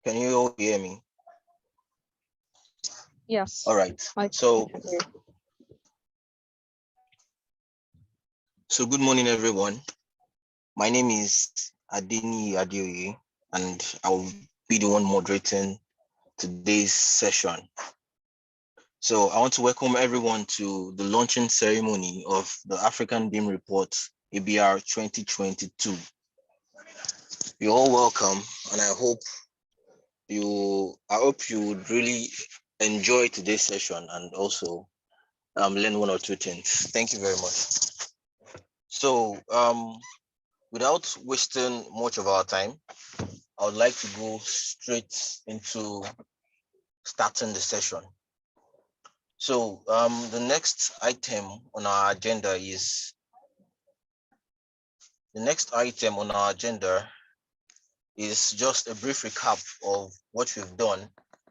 Can you all hear me? Yes. All right. So good morning, everyone. My name is Adeni Adeoye, and I'll be the one moderating today's session. So I want to welcome everyone to the launching ceremony of the African BIM Report ABR 2022. You're all welcome, and I hope you would really enjoy today's session and also learn one or two things. Thank you very much. So without wasting much of our time, I would like to go straight into starting the session. So the next item on our agenda is just a brief recap of what we've done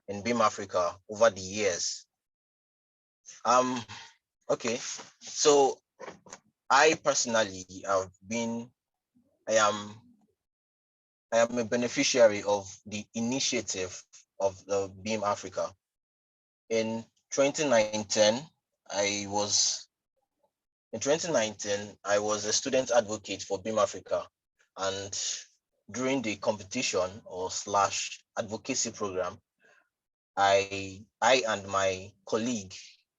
in BIM Africa over the years. Okay, so I personally I am a beneficiary of the initiative of the BIM Africa. In 2019, I was a student advocate for BIM Africa, and during the competition or / advocacy program, I and my colleague,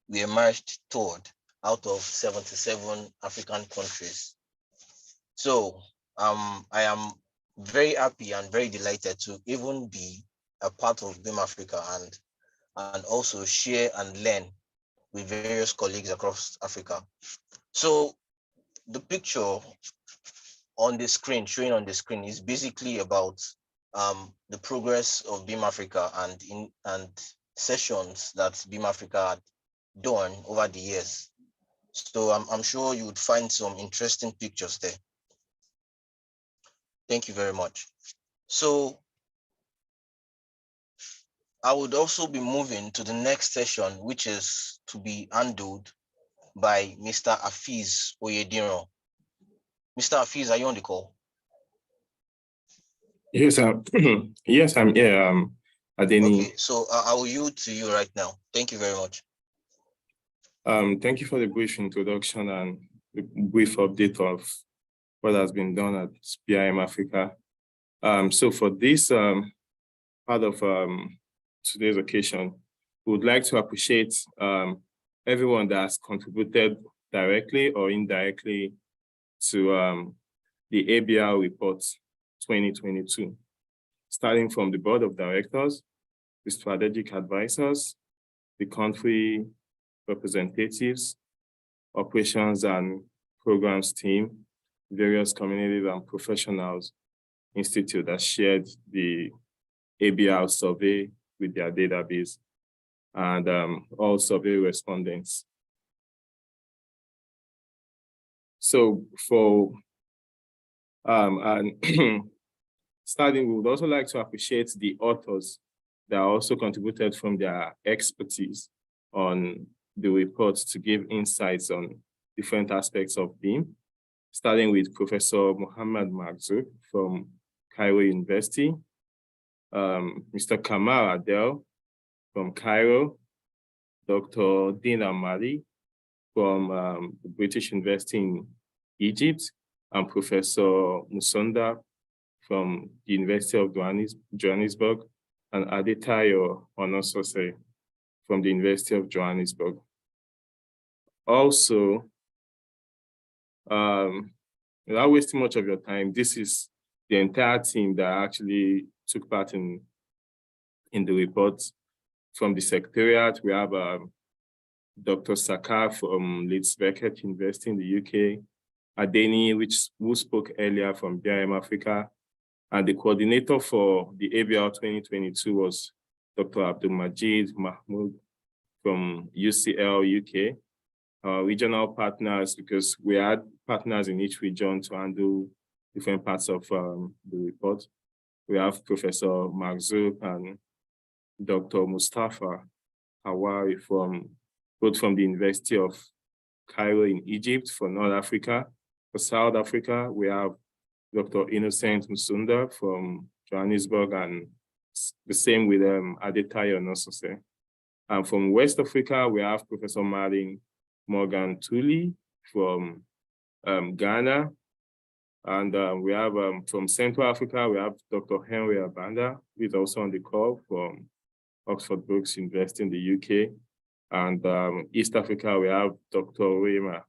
we emerged third out of 77 African countries. So I am very happy and very delighted to even be a part of BIM Africa and also share and learn with various colleagues across Africa. So the picture on the screen, showing on the screen, is basically about the progress of BIM Africa and sessions that BIM Africa had done over the years. So I'm sure you would find some interesting pictures there. Thank you very much. So I would also be moving to the next session, which is to be handled by Mr. Afiz Oyediran. Mr. Afiz, are you on the call? Yes, yes, I'm here, Adeni. Okay, so I will yield to you right now. Thank you very much. Thank you for the brief introduction and the brief update of what has been done at BIM Africa. So for this part of today's occasion, we would like to appreciate everyone that has contributed directly or indirectly to the ABR report 2022, starting from the board of directors, the strategic advisors, the country representatives, operations and programs team, various communities and professionals institute that shared the ABR survey with their database, and all survey respondents. So for starting, we would also like to appreciate the authors that also contributed from their expertise on the report to give insights on different aspects of BIM, starting with Professor Mohammed Magzoub from Cairo University, Mr. Kamal Adel from Cairo, Dr. Dina Mali from the British University in Egypt, and Professor Musonda from the University of Johannesburg, and Adetayo Onosose from the University of Johannesburg. Also, without wasting much of your time, this is the entire team that actually took part in the report. From the Secretariat, we have Dr. Saka from Leeds Beckett University in the UK, Adeni, who spoke earlier from BIM Africa, and the coordinator for the ABR 2022 was Dr. Abdul Majid Mahmoud from UCL UK. Our regional partners, because we had partners in each region to handle different parts of the report. We have Professor Magzoub and Dr. Mustafa Hawari both from the University of Cairo in Egypt for North Africa. For South Africa, we have Dr. Innocent Musunda from Johannesburg and the same with Adetayo Nosose. And from West Africa, we have Professor Martin Morgan Tuli from Ghana. And we have from Central Africa, we have Dr. Henry Abanda, who is also on the call from Oxford Brookes University in the UK. And East Africa, we have Dr. Rema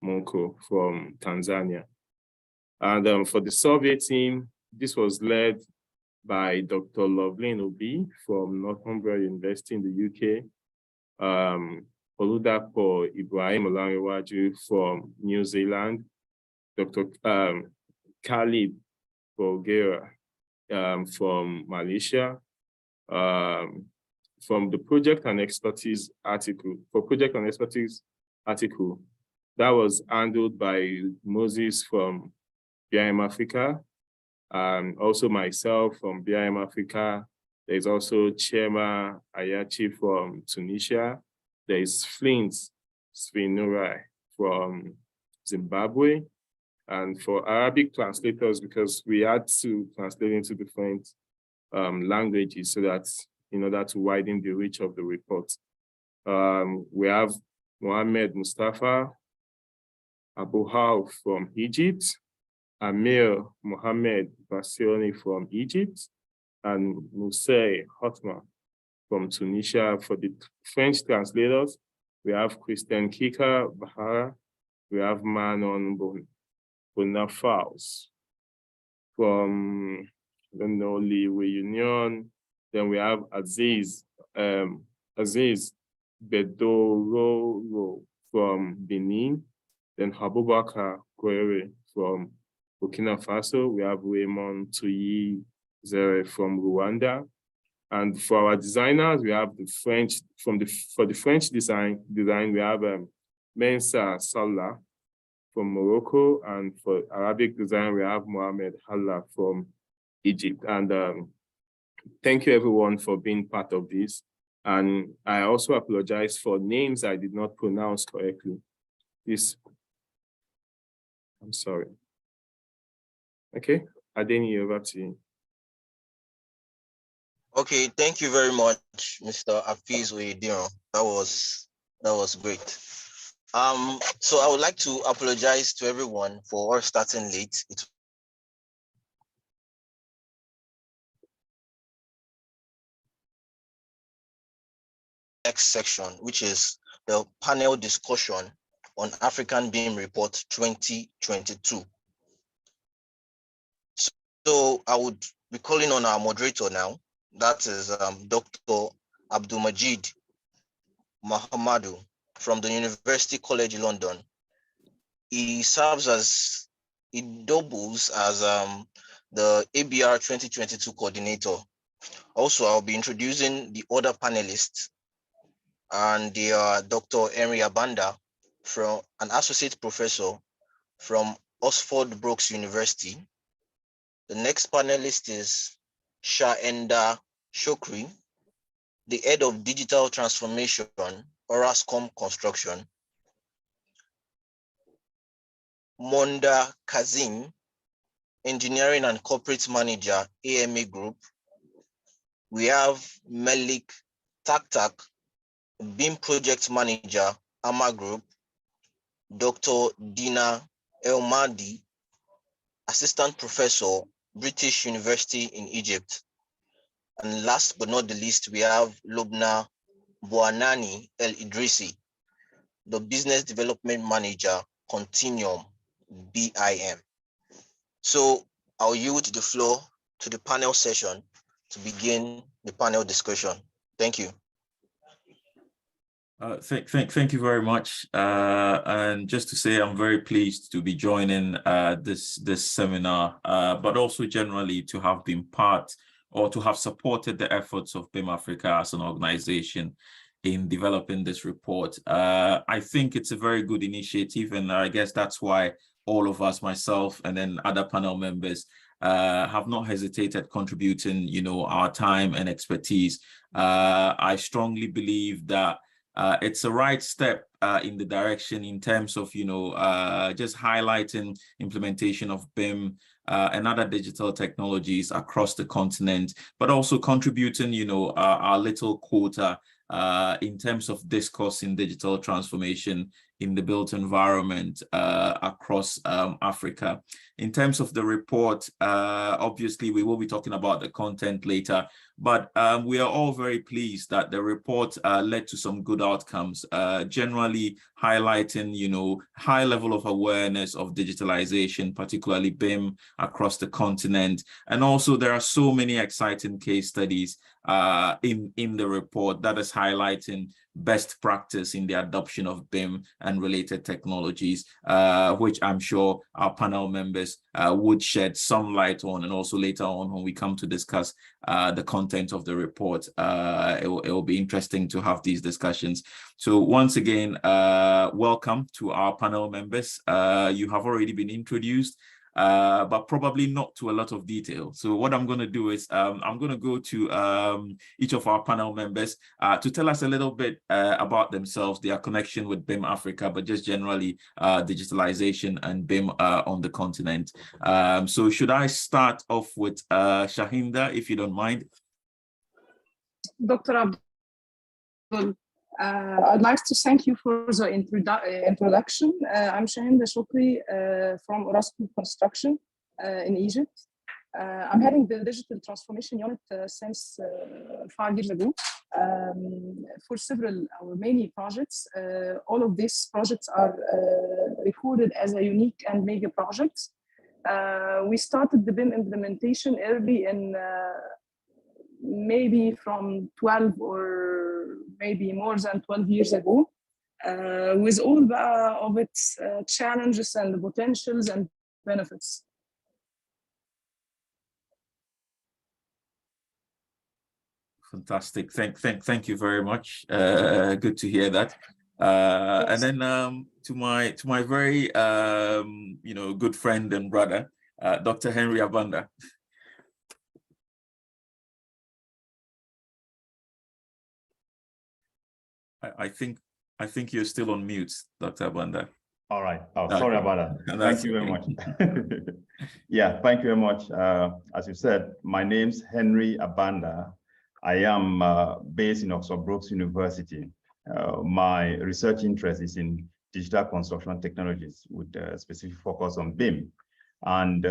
Monko from Tanzania. And for the survey team, this was led by Dr. Loveleen Obi from Northumbria University in the UK, Oludapo Ibrahim Olaniwaju from New Zealand, Dr. Khalid Bulgara from Malaysia, from the project and expertise article, that was handled by Moses from BIM Africa, and also myself from BIM Africa. There's also Chema Ayachi from Tunisia. There's Flint Svinurai from Zimbabwe. And for Arabic translators, because we had to translate into different languages so that in order to widen the reach of the report. We have Mohammed Mustafa Abu Hau from Egypt, Amir Mohammed Bassioni from Egypt, and Moussey Hotma from Tunisia. For the French translators, we have Christian Kika Bahara, we have Manon Bonafaus from the Noli Union. Then we have Aziz Bedororo from Benin. Then Habubakar Kwere from Burkina Faso. We have Raymond Tuyi Zere from Rwanda. And for our designers, we have the French, for the French design, we have Mensa Salah from Morocco. And for Arabic design, we have Mohamed Halla from Egypt. And thank you everyone for being part of this. And I also apologize for names I did not pronounce correctly. I'm sorry. Okay, Adeni, over to you. Okay, thank you very much, Mr. Afiz Oyediro. That was great. So I would like to apologize to everyone for our starting late. Next section, which is the panel discussion on African BIM Report 2022. So I would be calling on our moderator now. That is Dr. Abdulmajid Mahamadou from the University College London. He doubles as the ABR 2022 coordinator. Also, I'll be introducing the other panelists, and they are Dr. Henry Abanda, from an associate professor from Oxford Brookes University. The next panelist is Shaenda Shokri, the head of digital transformation, Orascom Construction. Monda Kazim, engineering and corporate manager, AMA Group. We have Melik Taktak, BIM project manager, AMA Group. Dr. Dina Elmadi, assistant professor, British University in Egypt. And last but not the least, we have Lubna Bouanani El Idrisi, the business development manager, Continuum, BIM. So I'll yield the floor to the panel session to begin the panel discussion. Thank you. Thank you very much. And just to say, I'm very pleased to be joining this seminar, but also generally to have been part or to have supported the efforts of BIM Africa as an organization in developing this report. I think it's a very good initiative, and I guess that's why all of us, myself and then other panel members, have not hesitated contributing, our time and expertise. I strongly believe that it's a right step in the direction in terms of, just highlighting implementation of BIM and other digital technologies across the continent, but also contributing, our little quota in terms of discourse in digital transformation in the built environment across Africa. In terms of the report, obviously we will be talking about the content later, but we are all very pleased that the report led to some good outcomes, generally highlighting, high level of awareness of digitalization, particularly BIM across the continent. And also there are so many exciting case studies in the report that is highlighting best practice in the adoption of BIM and related technologies, which I'm sure our panel members would shed some light on, and also later on when we come to discuss the content of the report, it will be interesting to have these discussions. So once again, welcome to our panel members. You have already been introduced, but probably not to a lot of detail. So what I'm going to do is I'm going to go to each of our panel members to tell us a little bit about themselves, their connection with BIM Africa, but just generally digitalization and BIM on the continent. So should I start off with Shahinda, if you don't mind? Dr. Abdul, I'd like to thank you for the introduction. I'm Shahinda Shukri from Orasco Construction in Egypt. I'm heading the digital transformation unit since 5 years ago for several or many projects. All of these projects are recorded as a unique and mega projects. We started the BIM implementation early in maybe from 12 or maybe more than 12 years ago, with all of its challenges and potentials and benefits. Fantastic. Thank you very much. Good to hear that. Yes. And then to my very good friend and brother, Dr. Henry Abanda. I think you're still on mute, Dr. Abanda. All right. Oh, sorry about that. Thank you very much. Yeah, thank you very much. As you said, my name's Henry Abanda. I am based in Oxford Brookes University. My research interest is in digital construction technologies with a specific focus on BIM. And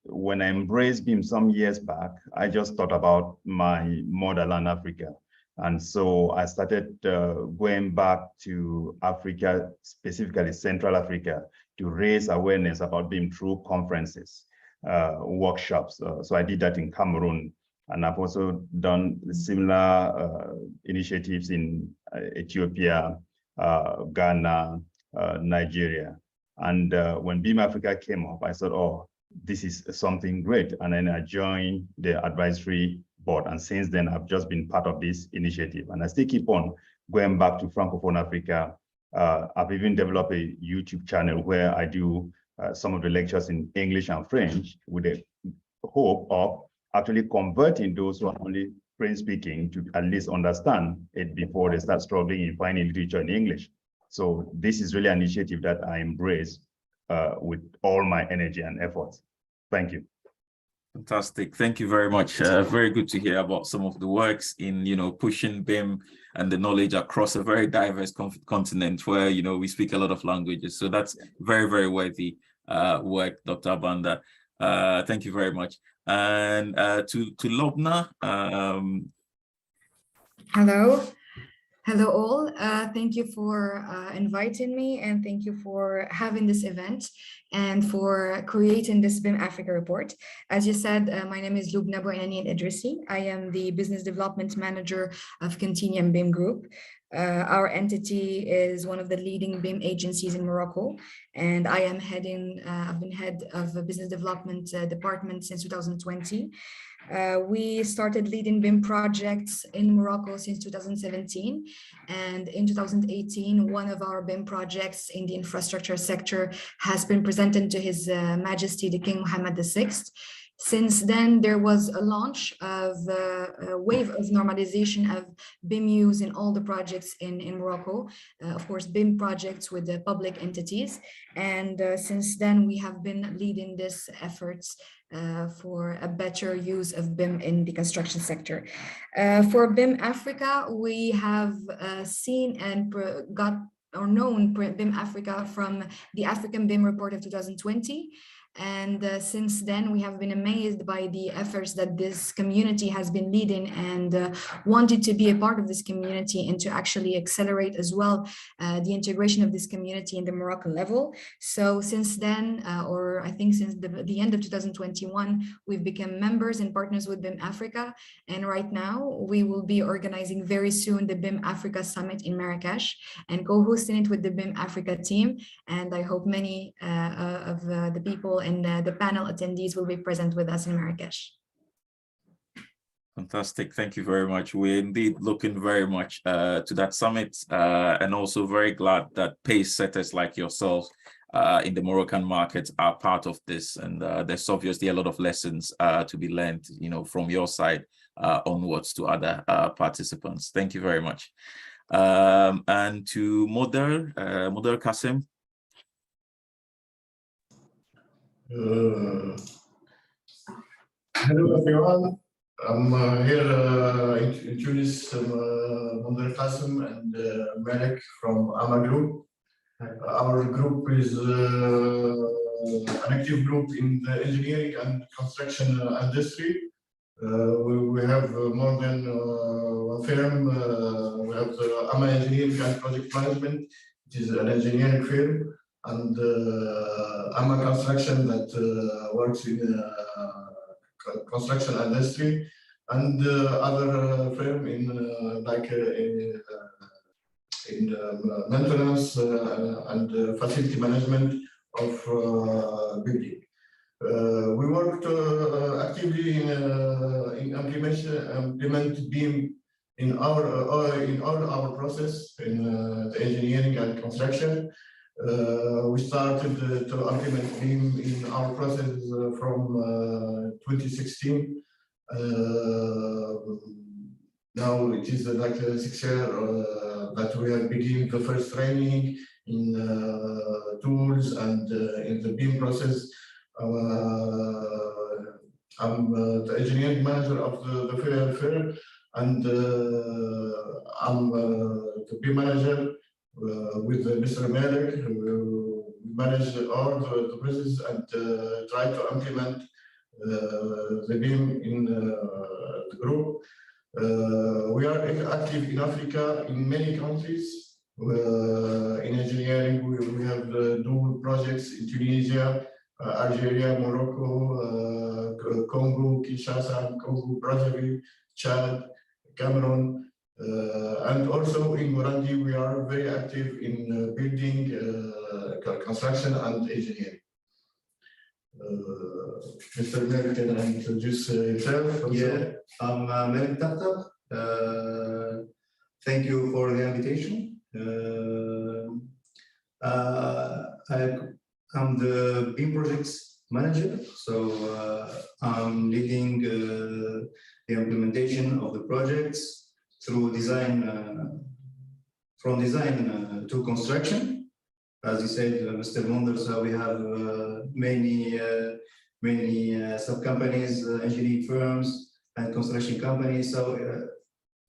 when I embraced BIM some years back, I just thought about my motherland, Africa. And so I started going back to Africa, specifically Central Africa, to raise awareness about BIM through conferences, workshops. So I did that in Cameroon. And I've also done similar initiatives in Ethiopia, Ghana, Nigeria. And when BIM Africa came up, I thought, oh, this is something great. And then I joined the advisory board. And since then, I've just been part of this initiative. And I still keep on going back to Francophone Africa. I've even developed a YouTube channel where I do some of the lectures in English and French with the hope of actually converting those who are only French speaking to at least understand it before they start struggling in finding literature in English. So this is really an initiative that I embrace with all my energy and efforts. Thank you. Fantastic. Thank you very much. Very good to hear about some of the works in, pushing BIM and the knowledge across a very diverse continent where, we speak a lot of languages. So that's very, very worthy work, Dr. Abanda. Thank you very much. And to Lobna. Hello all. Thank you for inviting me, and thank you for having this event and for creating this BIM Africa report. As you said, my name is Lubna Bouinani Idrissi. I am the Business Development Manager of Continuum BIM Group. Our entity is one of the leading BIM agencies in Morocco, and I am I've been head of the business development department since 2020. We started leading BIM projects in Morocco since 2017, and in 2018, one of our BIM projects in the infrastructure sector has been presented to His Majesty the King Mohammed VI. Since then, there was a launch of a wave of normalization of BIM use in all the projects in Morocco, of course, BIM projects with the public entities. And since then, we have been leading this efforts for a better use of BIM in the construction sector. For BIM Africa, we have seen and got or known BIM Africa from the African BIM Report of 2020. And since then, we have been amazed by the efforts that this community has been leading and wanted to be a part of this community and to actually accelerate as well the integration of this community in the Moroccan level. So since then, or I think since the end of 2021, we've become members and partners with BIM Africa. And right now, we will be organizing very soon the BIM Africa Summit in Marrakesh and co-hosting it with the BIM Africa team. And I hope many of the people and the panel attendees will be present with us in Marrakesh. Fantastic. Thank you very much. We're indeed looking very much to that summit and also very glad that pace setters like yourselves in the Moroccan market are part of this. And there's obviously a lot of lessons to be learned, from your side onwards to other participants. Thank you very much. And to Moder Kasim. Hello everyone, I'm here in Tunis, Moder Qasim and Malik from AMA Group. Our group is an active group in the engineering and construction industry. We have more than one firm. We have the AMA Engineering and Project Management, which is an engineering firm, and AMA Construction that works in construction industry, and other firm in maintenance and facility management of building. We worked actively in implement BIM in all our process in the engineering and construction. We started to implement BIM in our process from 2016. Now it is like 6 years that we have begun the first training in tools and in the BIM process. I'm the engineering manager of the firm, and I'm the BIM manager with Mr. Malik, who manage all the process and try to implement the BIM in the group. We are active in Africa in many countries. In engineering, we have dual projects in Tunisia, Algeria, Morocco, Congo, Kinshasa, Congo, Brazzaville, Chad, Cameroon. And also in Burundi, we are very active in building, construction and engineering. Mr. Malik can introduce himself. Yeah, I'm Malik Taktak. Thank you for the invitation. I'm the BIM projects manager, so I'm leading the implementation of the projects through design, from design to construction. As you said, Mr. Monder, so we have many sub-companies, engineering firms and construction companies. So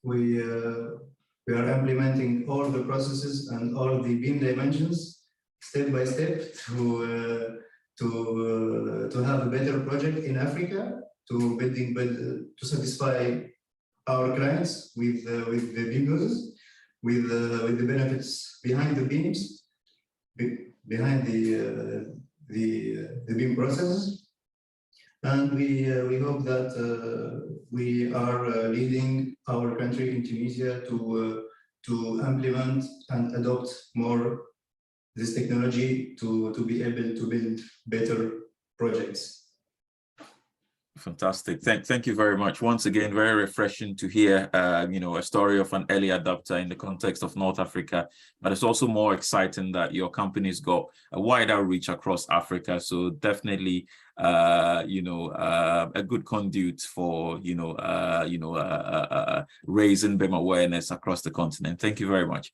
we are implementing all the processes and all the BIM dimensions step by step to have a better project in Africa, to satisfy our clients with the BIM users, with the benefits behind the BIMs, behind the BIM processes. And we hope that we are leading our country in Tunisia to implement and adopt more this technology to be able to build better projects. Fantastic. Thank you very much. Once again, very refreshing to hear, a story of an early adopter in the context of North Africa. But it's also more exciting that your company's got a wider reach across Africa. So definitely, a good conduit for, raising BIM awareness across the continent. Thank you very much.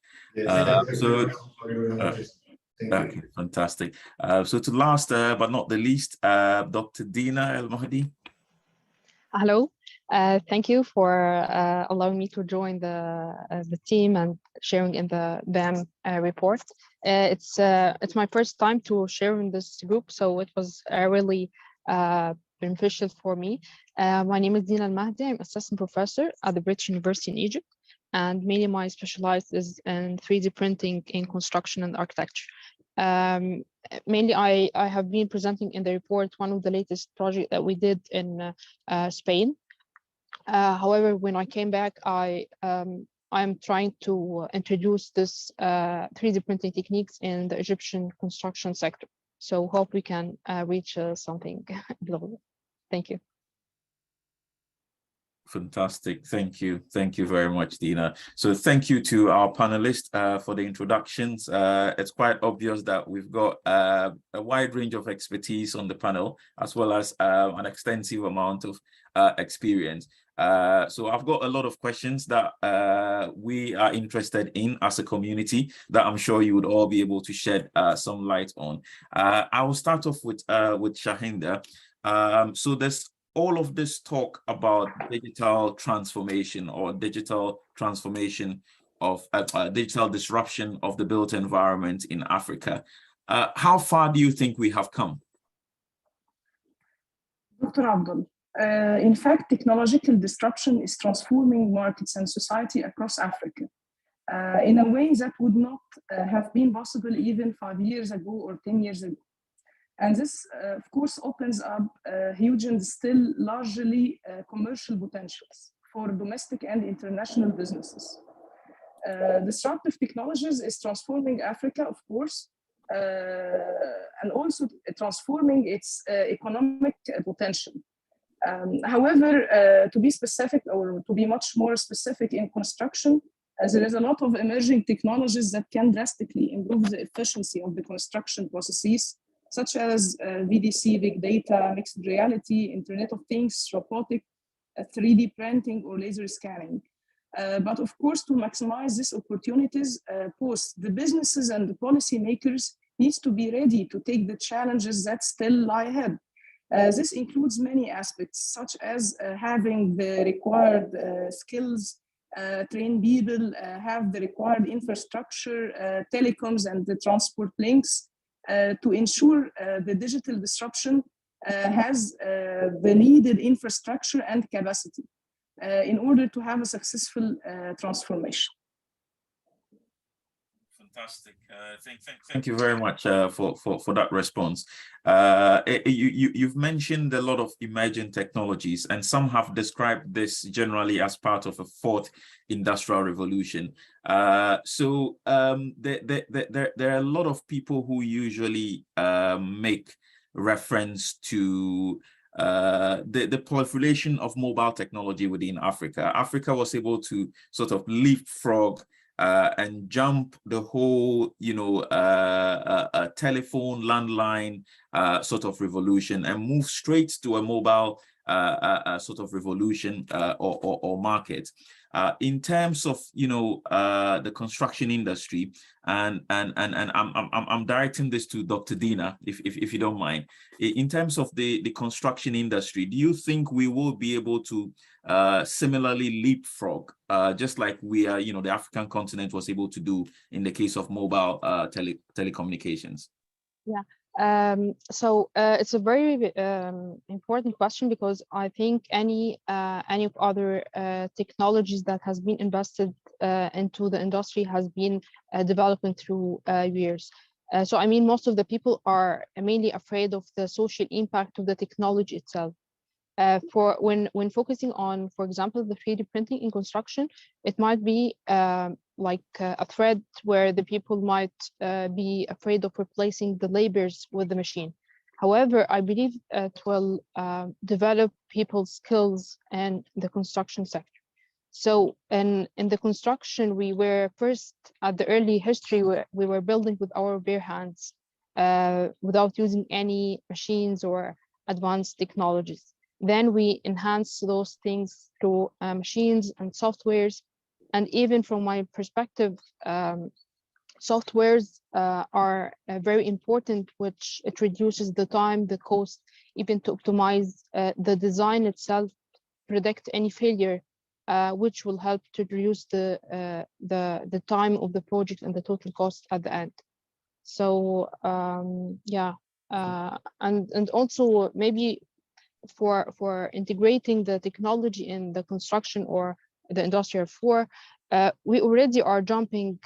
Okay, fantastic. So to last but not the least, Dr. Dina El Mahdi. Hello, thank you for allowing me to join the team and sharing in the BIM report. It's my first time to share in this group, so it was really beneficial for me. My name is Dina El Mahdi. I'm assistant professor at the British University in Egypt, and mainly my specialized is in 3D printing in construction and architecture. Mainly, I have been presenting in the report one of the latest projects that we did in Spain. However, when I came back, I'm trying to introduce this 3D printing techniques in the Egyptian construction sector. So hope we can reach something global. Thank you. Fantastic. Thank you. Thank you very much, Dina. So thank you to our panelists for the introductions. It's quite obvious that we've got a wide range of expertise on the panel, as well as an extensive amount of experience. So I've got a lot of questions that we are interested in as a community that I'm sure you would all be able to shed some light on. I will start off with Shahinda. So there's all of this talk about digital transformation or digital transformation of digital disruption of the built environment in Africa. How far do you think we have come? Dr. Abdul, in fact, technological disruption is transforming markets and society across Africa in a way that would not have been possible even 5 years ago or 10 years ago. And this, of course, opens up huge and still largely commercial potentials for domestic and international businesses. Disruptive technologies is transforming Africa, of course, and also transforming its economic potential. However, to be specific, or to be much more specific in construction, there is a lot of emerging technologies that can drastically improve the efficiency of the construction processes, such as VDC, big data, mixed reality, Internet of Things, robotic, 3D printing, or laser scanning. But of course, to maximize these opportunities, both the businesses and the policymakers needs to be ready to take the challenges that still lie ahead. This includes many aspects, such as having the required skills, train people, have the required infrastructure, telecoms, and the transport links, to ensure the digital disruption has the needed infrastructure and capacity in order to have a successful transformation. Fantastic. Thank you very much for that response. You've mentioned a lot of emerging technologies, and some have described this generally as part of a fourth industrial revolution. So there are a lot of people who usually make reference to the proliferation of mobile technology within Africa. Africa was able to sort of leapfrog and jump the whole, telephone landline sort of revolution and move straight to a mobile sort of revolution or market. In terms of the construction industry, and I'm directing this to Dr. Dina, if you don't mind. In terms of the construction industry, do you think we will be able to similarly leapfrog, just like we are, the African continent was able to do in the case of mobile telecommunications? Yeah. So it's a very important question, because I think any of other technologies that has been invested into the industry has been developing through years. So I mean, most of the people are mainly afraid of the social impact of the technology itself. For when focusing on, for example, the 3D printing in construction, it might be like a threat where the people might be afraid of replacing the laborers with the machine. However, I believe it will develop people's skills in the construction sector. So in the construction, we were first at the early history, we were building with our bare hands without using any machines or advanced technologies. Then we enhanced those things through machines and softwares. And even from my perspective, softwares are very important, which it reduces the time, the cost, even to optimize the design itself, predict any failure, which will help to reduce the time of the project and the total cost at the end. So yeah, and also maybe for integrating the technology in the construction or the industrial floor, we already are jumping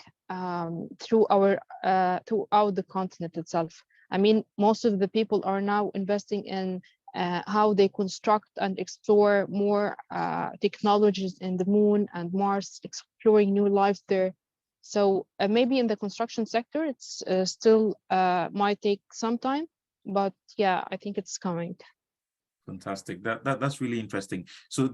throughout the continent itself. I mean, most of the people are now investing in how they construct and explore more technologies in the moon and Mars, exploring new lives there. So maybe in the construction sector, it's still might take some time, but yeah, I think it's coming. Fantastic. That's really interesting. So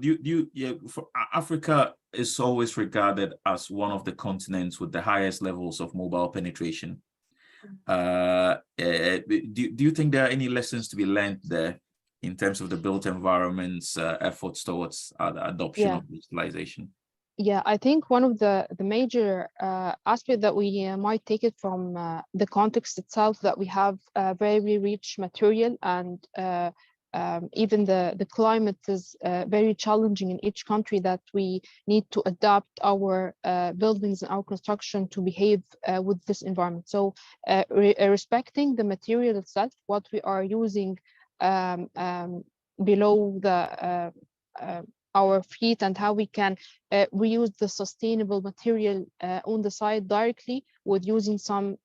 for Africa is always regarded as one of the continents with the highest levels of mobile penetration. Do you think there are any lessons to be learned there in terms of the built environment's efforts towards the adoption of digitalization? Yeah, I think one of the major aspect that we might take it from the context itself, that we have very rich material, and even the climate is very challenging in each country, that we need to adapt our buildings and our construction to behave with this environment. So respecting the material itself, what we are using below the our feet, and how we can reuse the sustainable material on the site directly with using some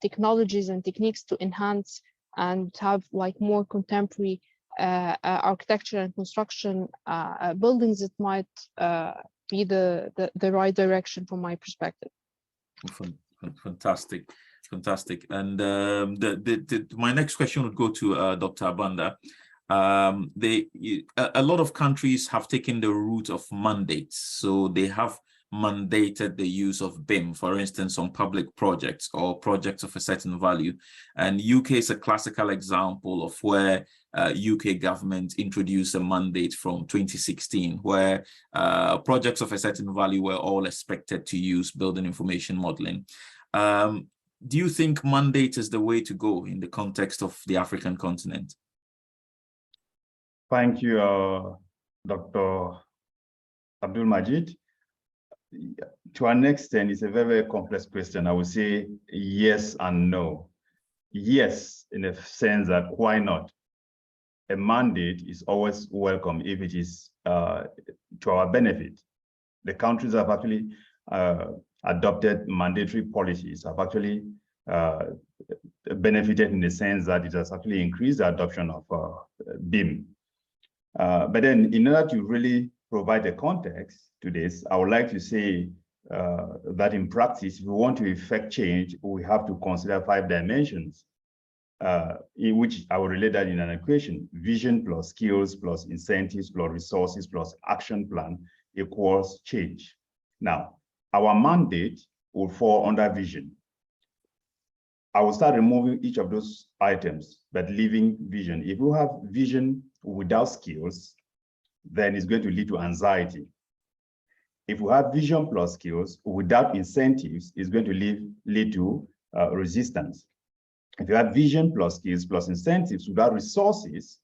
technologies and techniques to enhance and have like more contemporary architecture and construction buildings. It might be the right direction from my perspective. Fantastic. And my next question would go to Dr. Abanda. A lot of countries have taken the route of mandates, so they have mandated the use of BIM, for instance, on public projects or projects of a certain value. And UK is a classical example of where UK government introduced a mandate from 2016, where projects of a certain value were all expected to use building information modeling. Do you think mandate is the way to go in the context of the African continent? Thank you, Dr. Abdul Majid. To an extent, it's a very complex question. I would say yes and no. Yes, in the sense that why not? A mandate is always welcome if it is to our benefit. The countries have actually adopted mandatory policies, have actually benefited in the sense that it has actually increased the adoption of BIM. But then in order to really provide a context to this, I would like to say that in practice, if we want to effect change, we have to consider 5 dimensions, in which I will relate that in an equation: vision plus skills plus incentives plus resources plus action plan equals change. Now, our mandate will fall under vision. I will start removing each of those items, but leaving vision. If you have vision without skills, then it's going to lead to anxiety. If we have vision plus skills without incentives, it's going to lead to resistance. If you have vision plus skills plus incentives without resources,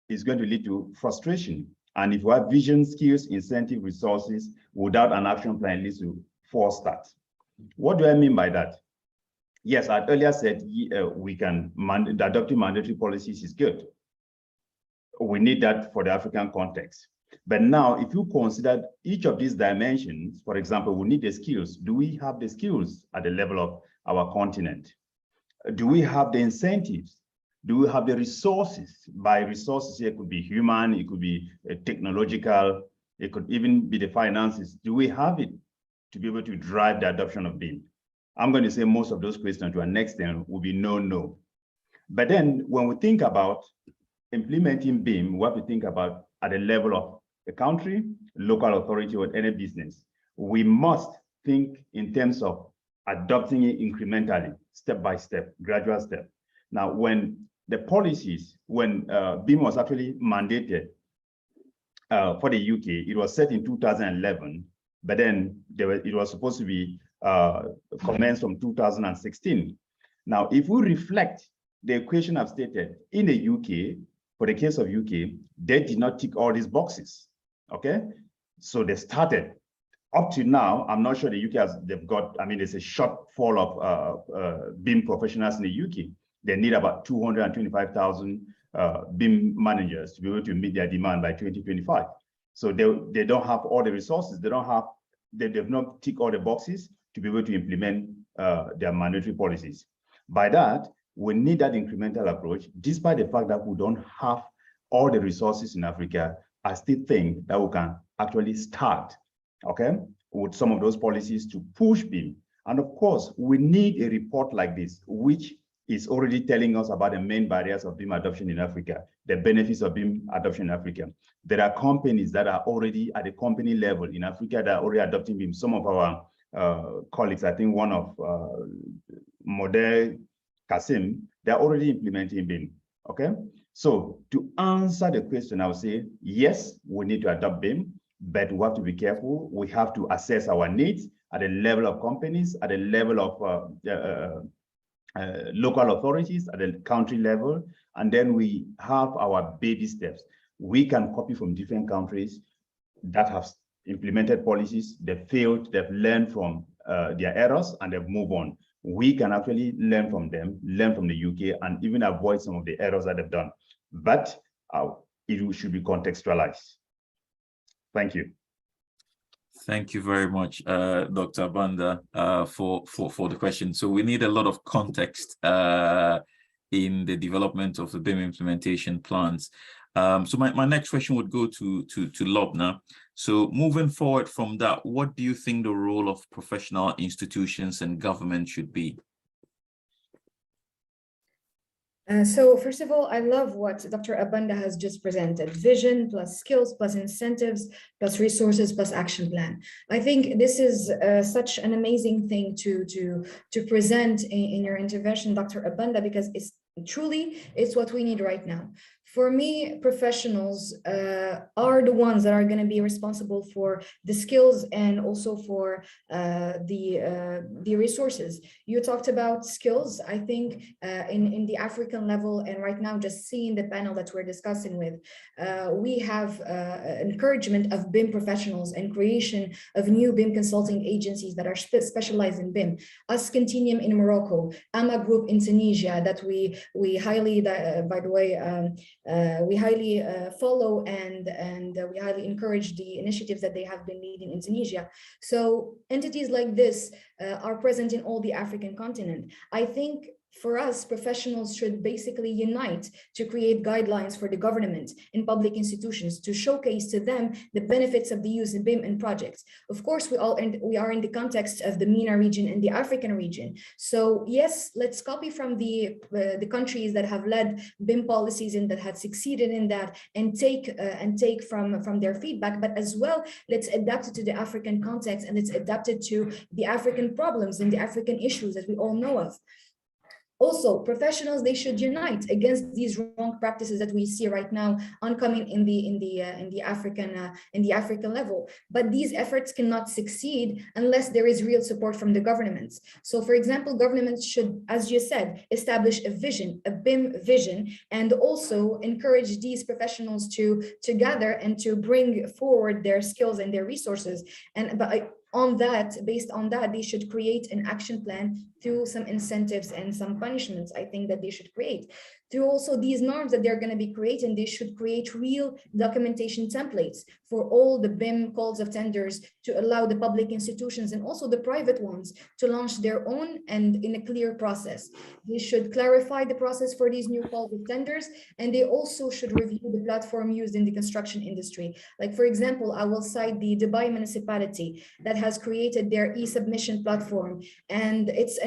it's going to lead to frustration. And if you have vision, skills, incentive, resources without an action plan, it leads to false start. What do I mean by that? Yes, I earlier said adopting mandatory policies is good. We need that for the African context. But now, if you consider each of these dimensions, for example, we need the skills. Do we have the skills at the level of our continent? Do we have the incentives? Do we have the resources? By resources, it could be human, it could be technological, it could even be the finances. Do we have it to be able to drive the adoption of BIM? I'm going to say most of those questions to our next end will be no. But then when we think about implementing BIM, we have to think about at the level of the country, local authority, or any business. We must think in terms of adopting it incrementally, step by step, gradual step. Now, when the policies, when BIM was actually mandated for the UK, it was set in 2011, but then it was supposed to be commenced from 2016. Now, if we reflect the equation I've stated, in the UK, for the case of UK, they did not tick all these boxes, okay? So they started. Up to now, I'm not sure the UK they've got, I mean, there's a shortfall of BIM professionals in the UK. They need about 225,000 BIM managers to be able to meet their demand by 2025. So they don't have all the resources. They've not ticked all the boxes to be able to implement their mandatory policies. By that, we need that incremental approach, despite the fact that we don't have all the resources in Africa. I still think that we can actually start, okay, with some of those policies to push BIM. And of course, we need a report like this, which is already telling us about the main barriers of BIM adoption in Africa, the benefits of BIM adoption in Africa. There are companies that are already at the company level in Africa that are already adopting BIM. Some of our colleagues, I think one of Model Kasim, they're already implementing BIM, okay? So to answer the question, I would say, yes, we need to adopt BIM, but we have to be careful. We have to assess our needs at the level of companies, at the level of local authorities, at the country level, and then we have our baby steps. We can copy from different countries that have implemented policies, they've failed, they've learned from their errors, and they've moved on. We can actually learn from them, learn from the UK, and even avoid some of the errors that they've done. But it should be contextualized. Thank you. Thank you very much, Dr. Abanda, for the question. So we need a lot of context in the development of the BIM implementation plans. So my next question would go to Lobna. So moving forward from that, what do you think the role of professional institutions and government should be? So first of all, I love what Dr. Abanda has just presented: vision plus skills plus incentives plus resources plus action plan. I think this is such an amazing thing to present in your intervention, Dr. Abanda, because it's what we need right now. For me, professionals are the ones that are going to be responsible for the skills and also for the resources. You talked about skills. I think in the African level, and right now, just seeing the panel that we're discussing with, we have encouragement of BIM professionals and creation of new BIM consulting agencies that are specialized in BIM. Us Continuum in Morocco, AMA Group in Tunisia, that we highly, by the way, we highly follow and we highly encourage the initiatives that they have been leading in Tunisia. So entities like this are present in all the African continent. I think for us, professionals should basically unite to create guidelines for the government and public institutions to showcase to them the benefits of the use of BIM in projects. Of course, we are in the context of the MENA region and the African region. So yes, let's copy from the countries that have led BIM policies and that had succeeded in that, and take from their feedback. But as well, let's adapt it to the African context, and let's adapt it to the African problems and the African issues that we all know of. Also, professionals, they should unite against these wrong practices that we see right now oncoming in the African level. But these efforts cannot succeed unless there is real support from the governments. So, for example, governments should, as you said, establish a vision, a BIM vision, and also encourage these professionals to gather and to bring forward their skills and their resources. Based on that, they should create an action plan through some incentives and some punishments, I think, that they should create. Through also these norms that they're going to be creating, they should create real documentation templates for all the BIM calls of tenders to allow the public institutions and also the private ones to launch their own and in a clear process. They should clarify the process for these new calls of tenders, and they also should review the platform used in the construction industry. Like, for example, I will cite the Dubai municipality that has created their e-submission platform, and it's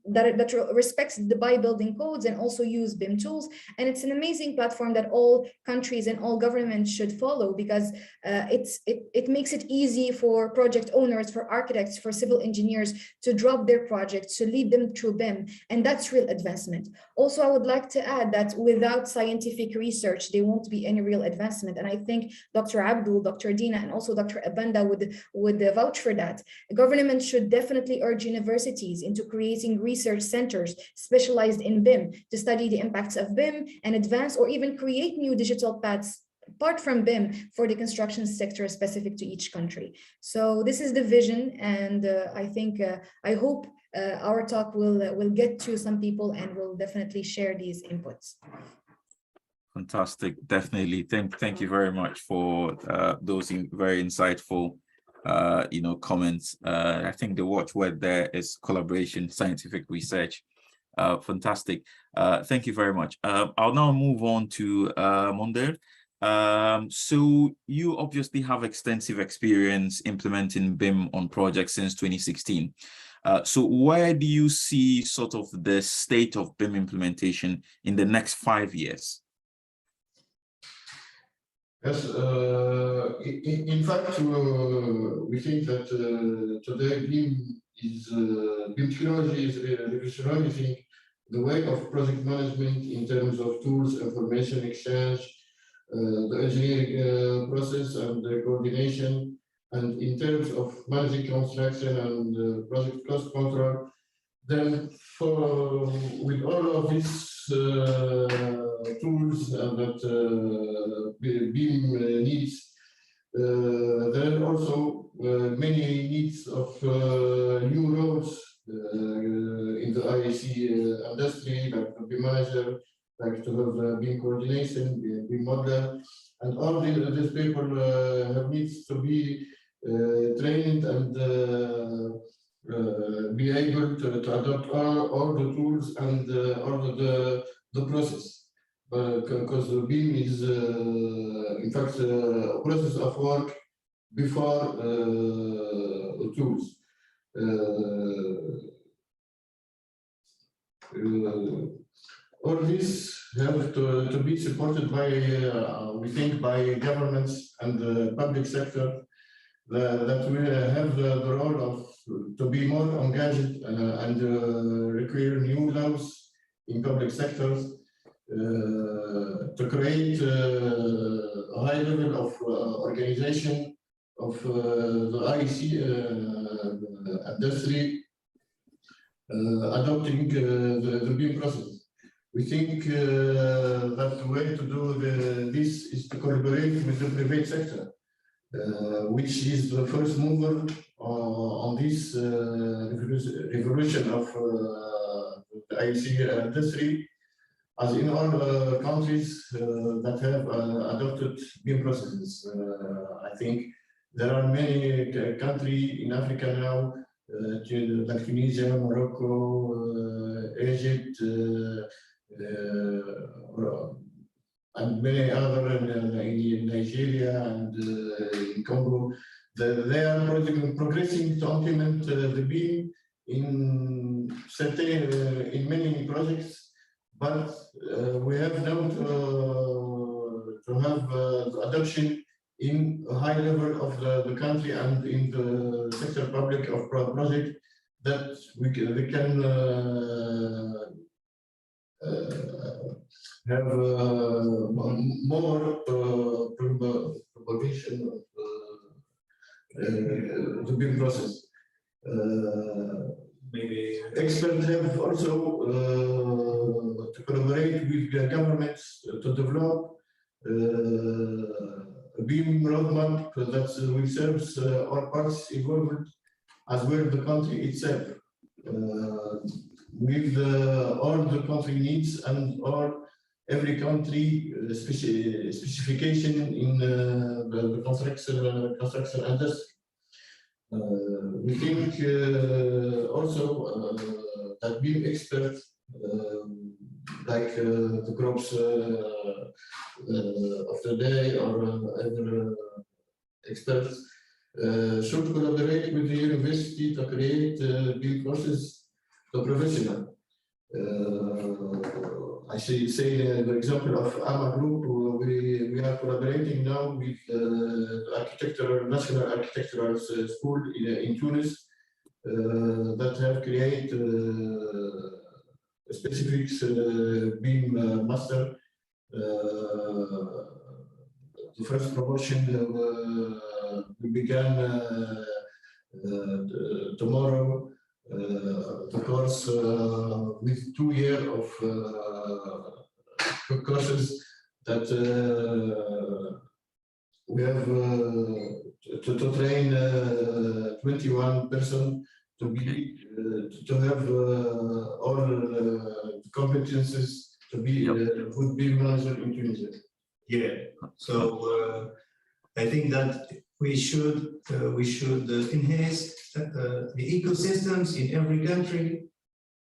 that respects the building codes and also use BIM tools. And it's an amazing platform that all countries and all governments should follow, because it makes it easy for project owners, for architects, for civil engineers to drop their projects, to lead them through BIM. And that's real advancement. Also, I would like to add that without scientific research, there won't be any real advancement. And I think Dr. Abdul, Dr. Dina, and also Dr. Abanda would vouch for that. The government should definitely urge universities into creating research centers specialized in BIM to study the impacts of BIM and advance or even create new digital paths apart from BIM for the construction sector specific to each country. So this is the vision, and I hope our talk will get to some people and will definitely share these inputs. Fantastic, definitely. Thank you very much for those very insightful comments. I think the watchword there is collaboration, scientific research. Fantastic. Thank you very much. I'll now move on to Monder. So you obviously have extensive experience implementing BIM on projects since 2016. So where do you see sort of the state of BIM implementation in the next 5 years? Yes, in fact, we think that today BIM technology is revolutionizing the way of project management in terms of tools, information exchange, the engineering process and the coordination, and in terms of managing construction and project cost control. Then with all of these tools that BIM needs, there are also many needs of new roles in the IEC industry, like the BIM manager, like to have BIM coordination, BIM modeler, and all these people have needs to be trained and be able to adopt all the tools and all the process. Because BIM is, in fact, a process of work before tools. All this have to be supported by, we think, by governments and the public sector that will have the role of to be more engaged and require new laws in public sectors to create a high level of organization of the IEC industry adopting the BIM process. We think that the way to do this is to collaborate with the private sector, which is the first mover on this revolution of the IEC industry, as in all countries that have adopted BIM processes. I think there are many countries in Africa now, like Tunisia, Morocco, Egypt, and many other in Nigeria and in Congo. They are progressing to implement the BIM in certain, in many projects, but we have now to have adoption in a high level of the country and in the sector public of project, that we can have more propagation of the BIM process. Maybe experts have also to collaborate with the governments to develop a BIM roadmap that will serve all parts involved, as well the country itself, with all the country needs and every country specification in the construction industry. We think also that BIM experts, like the groups of today or other experts, should collaborate with the university to create BIM courses the professional. I say the example of AMA Group. We are collaborating now with the National Architectural School in Tunis that have created specific BIM master. The first promotion we began tomorrow. The course with 2 years of courses that we have to train 21 persons to be to have all the competences to be would be manager in Tunisia. Yeah. So I think that we should enhance the ecosystems in every country,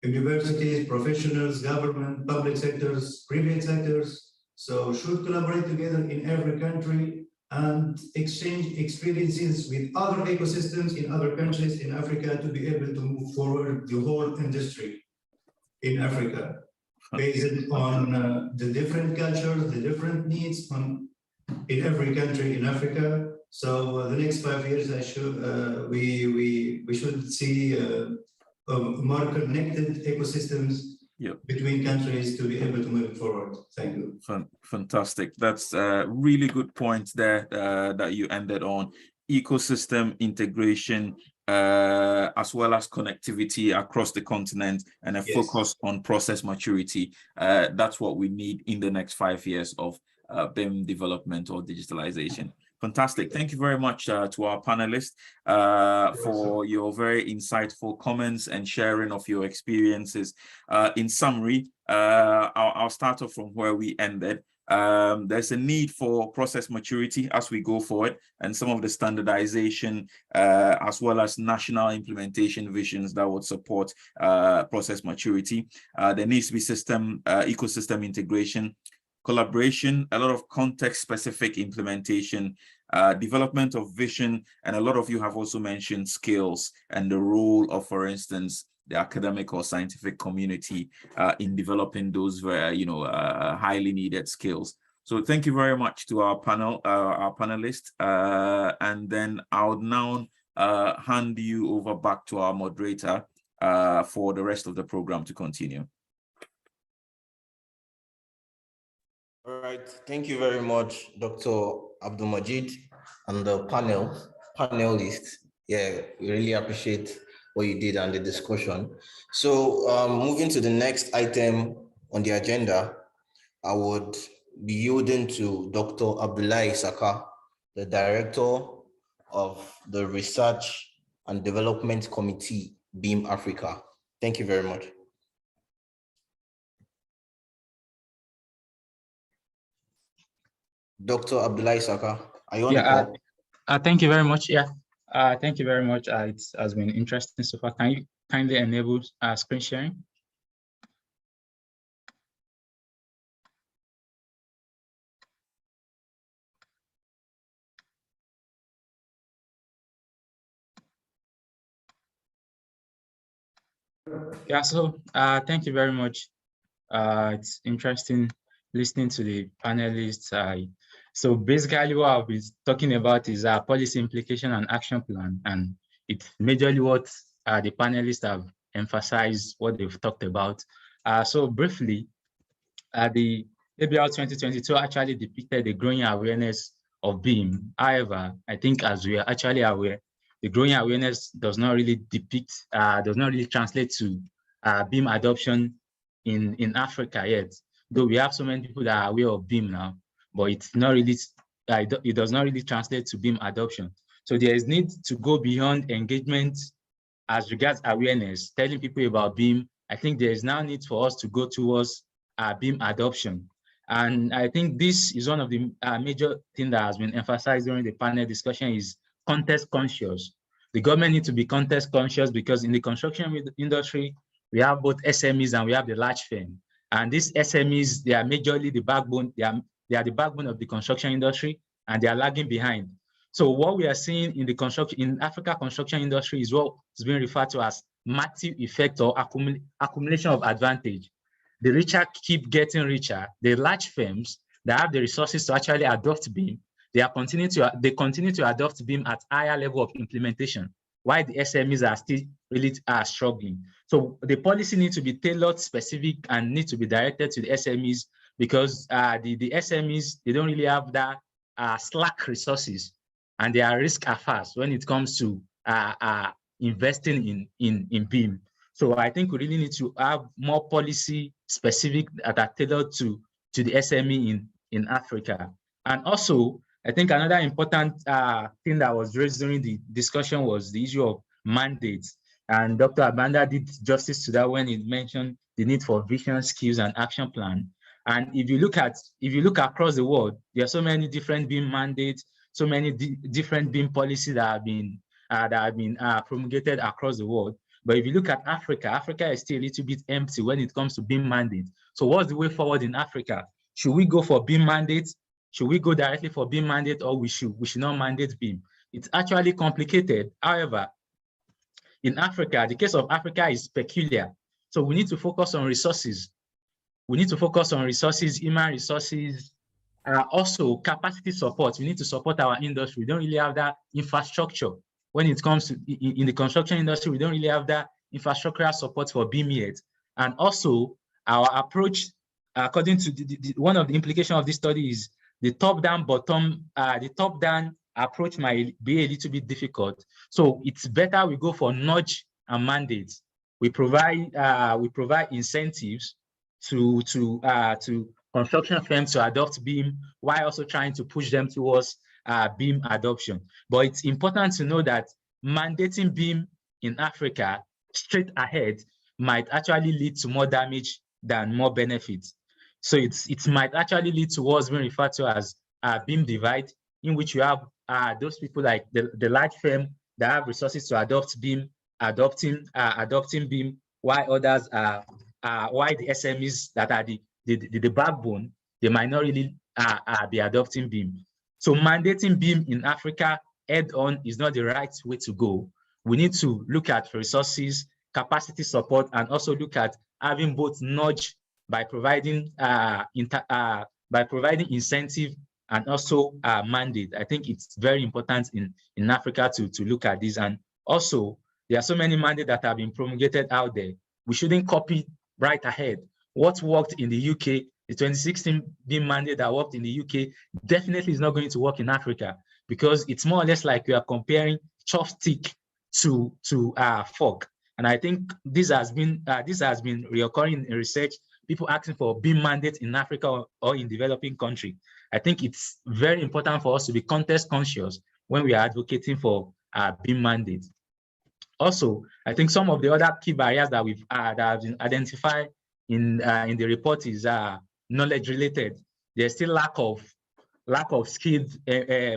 universities, professionals, government, public sectors, private sectors. So should collaborate together in every country and exchange experiences with other ecosystems in other countries in Africa to be able to move forward the whole industry in Africa, based on the different cultures, the different needs in every country in Africa. So the next 5 years, we should see more connected ecosystems between countries to be able to move forward. Thank you. Fantastic. That's a really good point there that you ended on. Ecosystem integration, as well as connectivity across the continent, and a focus on process maturity. That's what we need in the next 5 years of BIM development or digitalization. Fantastic. Thank you very much to our panelists for your very insightful comments and sharing of your experiences. In summary, I'll start off from where we ended. There's a need for process maturity as we go forward, and some of the standardization as well as national implementation visions that would support process maturity. There needs to be ecosystem integration, collaboration, a lot of context-specific implementation, development of vision, and a lot of you have also mentioned skills and the role of, for instance, the academic or scientific community in developing those very, highly needed skills. So thank you very much to our panelists, and then I'll now hand you over back to our moderator for the rest of the program to continue. All right, thank you very much, Dr. Abdul Majid and the panelists. Yeah, we really appreciate what you did and the discussion. So moving to the next item on the agenda, I would be yielding to Dr. Abdullahi Saka, the Director of the Research and Development Committee, BIM Africa. Thank you very much. Dr. Abdullahi Saka, are you on the call? Thank you very much. Thank you very much. It has been interesting so far. Can you kindly enable screen sharing? So thank you very much. It's interesting listening to the panelists. So basically what I'll be talking about is our policy implication and action plan, and it's majorly what the panelists have emphasized, what they've talked about. So briefly, the ABR 2022 actually depicted the growing awareness of BIM. However, I think as we are actually aware, the growing awareness does not really translate to BIM adoption in Africa yet. Though we have so many people that are aware of BIM now, but it's not really, it does not really translate to BIM adoption. So there is need to go beyond engagement as regards awareness, telling people about BIM. I think there is now need for us to go towards BIM adoption. And I think this is one of the major things that has been emphasized during the panel discussion is context conscious. The government needs to be context conscious because in the construction industry, we have both SMEs and we have the large firm. And these SMEs, they are majorly the backbone, they are the backbone of the construction industry, and they are lagging behind. So what we are seeing in the Africa construction industry is what is being referred to as massive effect or accumulation of advantage. The richer keep getting richer. The large firms that have the resources to actually adopt BIM, they continue to adopt BIM at higher level of implementation, while the SMEs are still really struggling. So the policy needs to be tailored, specific, and need to be directed to the SMEs, because the SMEs, they don't really have that slack resources, and they are risk averse when it comes to investing in BIM. So I think we really need to have more policy specific that are tailored to the SME in Africa. And also, I think another important thing that was raised during the discussion was the issue of mandates. And Dr. Abanda did justice to that when he mentioned the need for vision, skills, and action plan. And if you look across the world, there are so many different BIM mandates, so many different BIM policies that have been promulgated across the world. But if you look at Africa, Africa is still a little bit empty when it comes to BIM mandate. So what's the way forward in Africa? Should we go for BIM mandates? Should we go directly for BIM mandate, or we should not mandate BIM? It's actually complicated. However, in Africa, the case of Africa is peculiar. So we need to focus on resources. We need to focus on resources, human resources, also capacity support. We need to support our industry. We don't really have that infrastructure. When it comes to in the construction industry, we don't really have that infrastructural support for BIM yet. And also our approach, according to one of the implications of this study, is the top-down approach might be a little bit difficult. So it's better we go for nudge and mandates. We provide incentives to construction firms to adopt BIM, while also trying to push them towards BIM adoption. But it's important to know that mandating BIM in Africa straight ahead might actually lead to more damage than more benefits. So it might actually lead to what's being referred to as BIM divide, in which you have those people like the large firm that have resources to adopt BIM, adopting BIM, while others why the SMEs that are the backbone, they might not really be adopting BIM. So mandating BIM in Africa head-on is not the right way to go. We need to look at resources, capacity support, and also look at having both nudge by providing incentive and also mandate. I think it's very important in Africa to look at this. And also, there are so many mandates that have been promulgated out there. We shouldn't copy right ahead. What worked in the UK, the 2016 BIM mandate that worked in the UK, definitely is not going to work in Africa, because it's more or less like we are comparing chopstick to fork. And I think this has been reoccurring in research. People asking for BIM mandates in Africa or in developing countries. I think it's very important for us to be context conscious when we are advocating for BIM mandates. Also, I think some of the other key barriers that that have been identified in the report is knowledge related. There's still lack of skilled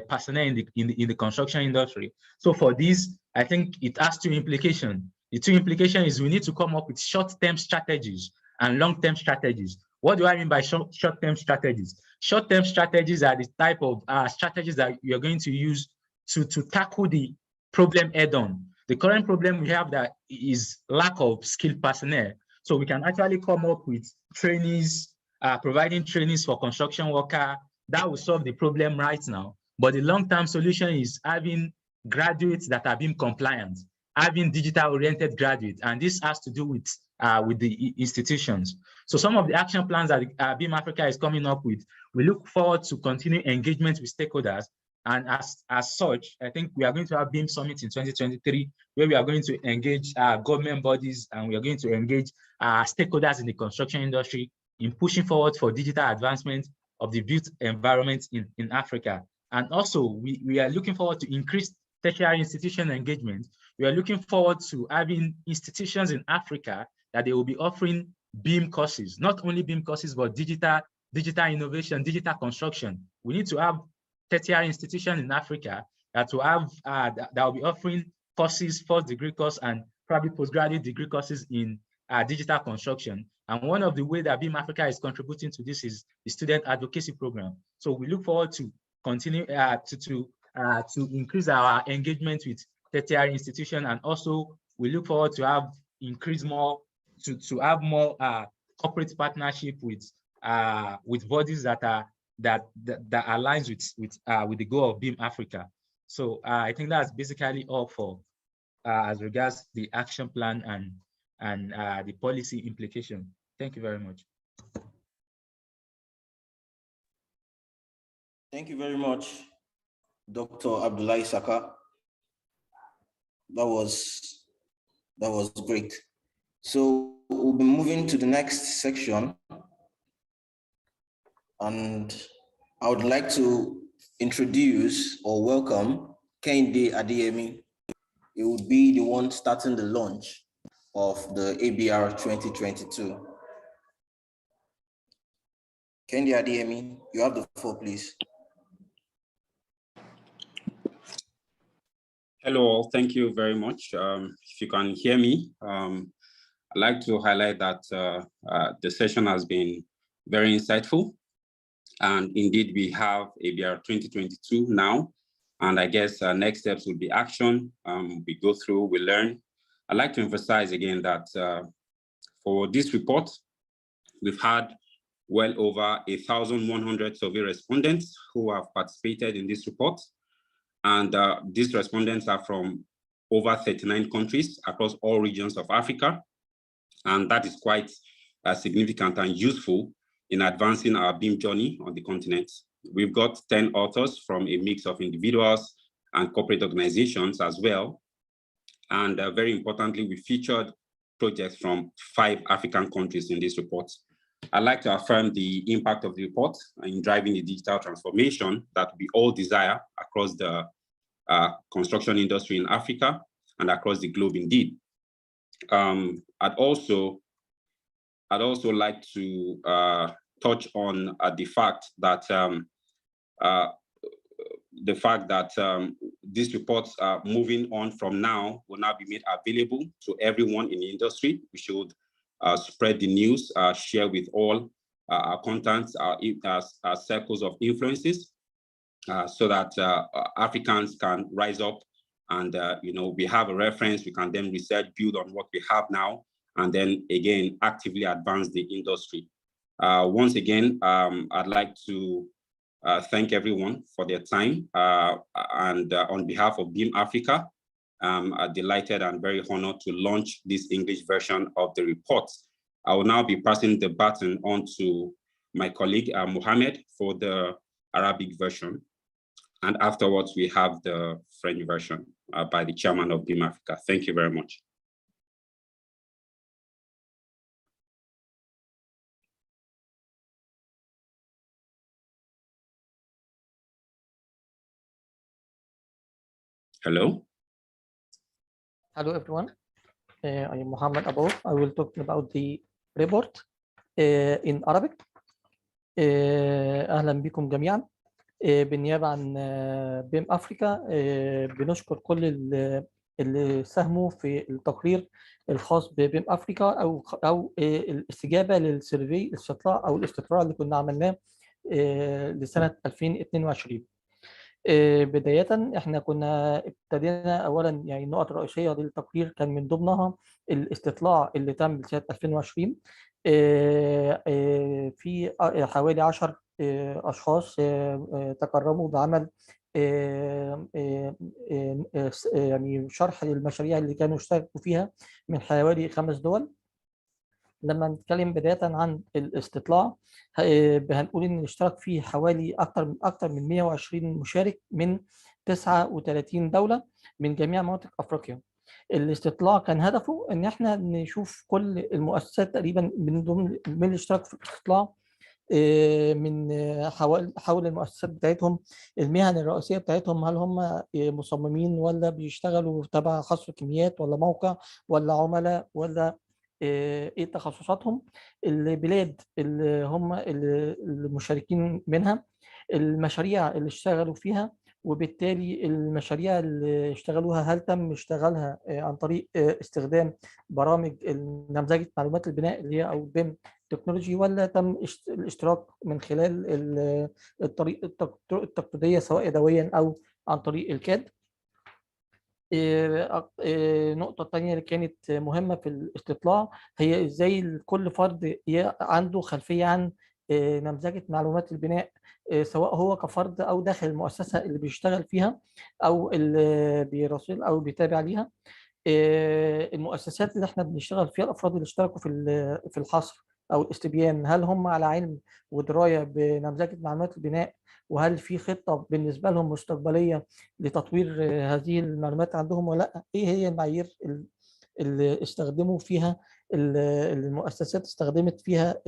personnel in the construction industry. So for this, I think it has two implications. The two implications is we need to come up with short-term strategies and long-term strategies. What do I mean by short-term strategies? Short-term strategies are the type of strategies that you're going to use to tackle the problem head-on. The current problem we have that is lack of skilled personnel. So we can actually come up with trainees, providing trainings for construction worker. That will solve the problem right now. But the long-term solution is having graduates that are BIM compliant, having digital-oriented graduates, and this has to do with the institutions. So some of the action plans that BIM Africa is coming up with, we look forward to continue engagement with stakeholders. And as such, I think we are going to have BIM Summit in 2023, where we are going to engage government bodies, and we are going to engage stakeholders in the construction industry in pushing forward for digital advancement of the built environment in Africa. And also, we are looking forward to increased tertiary institution engagement. We are looking forward to having institutions in Africa that they will be offering BIM courses, not only BIM courses, but digital innovation, digital construction. We need to have tertiary institutions in Africa that will have that will be offering courses, first degree course, and probably postgraduate degree courses in digital construction. And one of the ways that BIM Africa is contributing to this is the student advocacy program. So we look forward to continue to increase our engagement with tertiary institutions, and also we look forward to have increase more, to have more corporate partnership with bodies that aligns with the goal of BIM Africa. So I think that's basically all for as regards the action plan and the policy implication. Thank you very much. Thank you very much, Dr. Abdullahi Saka. That was great. So we'll be moving to the next section, and I would like to introduce or welcome Kehinde Adeyemi. He would be the one starting the launch of the ABR 2022. Kehinde Adeyemi, you have the floor, please. Hello all, thank you very much. If you can hear me, I'd like to highlight that the session has been very insightful. And indeed, we have ABR 2022 now. And I guess next steps will be action. We go through, we learn. I'd like to emphasize again that for this report, we've had well over 1,100 survey respondents who have participated in this report. And these respondents are from over 39 countries across all regions of Africa. And that is quite significant and useful in advancing our BIM journey on the continent. We've got 10 authors from a mix of individuals and corporate organizations as well. And very importantly, we featured projects from 5 African countries in this report. I'd like to affirm the impact of the report in driving the digital transformation that we all desire across the construction industry in Africa and across the globe indeed. I'd also like to touch on the fact that these reports moving on from now will now be made available to everyone in the industry. We should spread the news, share with all our contacts, our circles of influences, so that Africans can rise up and we have a reference. We can then research, build on what we have now, and then again actively advance the industry. Once again, I'd like to thank everyone for their time, and on behalf of BIM Africa, I'm delighted and very honored to launch this English version of the report. I will now be passing the baton on to my colleague, Mohammed, for the Arabic version. And afterwards, we have the French version by the chairman of BIM Africa. Thank you very much. Hello. Hello, everyone. I am Mohammed Abou. I will talk about the report in Arabic. أهلا بكم جميعا. بالنيابة عن بيم أفريكا بنشكر كل اللي ساهموا في التقرير الخاص ببيم أفريكا أو الاستجابة للسيرفي الاستطلاع أو الاستطلاع اللي كنا عملناه لسنة 2022. بداية احنا كنا ابتدينا اولا يعني النقط الرئيسية للتقرير كان من ضمنها الاستطلاع اللي تم سنة 2020 في حوالي 10 اشخاص تكرموا بعمل يعني شرح للمشاريع اللي كانوا اشتركوا فيها من حوالي 5 دول. لما نتكلم بداية عن الاستطلاع هنقول ان اشترك فيه حوالي اكثر من 120 مشارك من 39 دولة من جميع مناطق افريقيا. الاستطلاع كان هدفه ان احنا نشوف كل المؤسسات تقريبا من ضمن اللي اشترك في الاستطلاع من حول المؤسسات بتاعتهم، المهن الرئيسيه بتاعتهم، هل هم مصممين ولا بيشتغلوا تبع خصم كميات ولا موقع ولا عملاء ولا ايه تخصصاتهم، البلاد اللي هم المشاركين منها، المشاريع اللي اشتغلوا فيها، وبالتالي المشاريع اللي اشتغلوها هل تم اشتغالها عن طريق استخدام برامج نمذجة معلومات البناء اللي هي او بيم تكنولوجي، ولا تم الاشتراك من خلال الطريق التقليدية سواء يدويا او عن طريق الكاد. نقطة تانية اللي كانت مهمة في الاستطلاع هي ازاي كل فرد عنده خلفية عن نمذجة معلومات البناء، سواء هو كفرد أو داخل المؤسسة اللي بيشتغل فيها أو اللي بيراسل أو بيتابع ليها. المؤسسات اللي احنا بنشتغل فيها، الأفراد اللي اشتركوا في الحصر أو الاستبيان، هل هم على علم ودراية بنمذجة معلومات البناء؟ وهل في خطة بالنسبة لهم مستقبلية لتطوير هذه المعلومات عندهم ولا لا؟ ايه هي المعايير اللي استخدموا فيها المؤسسات استخدمت فيها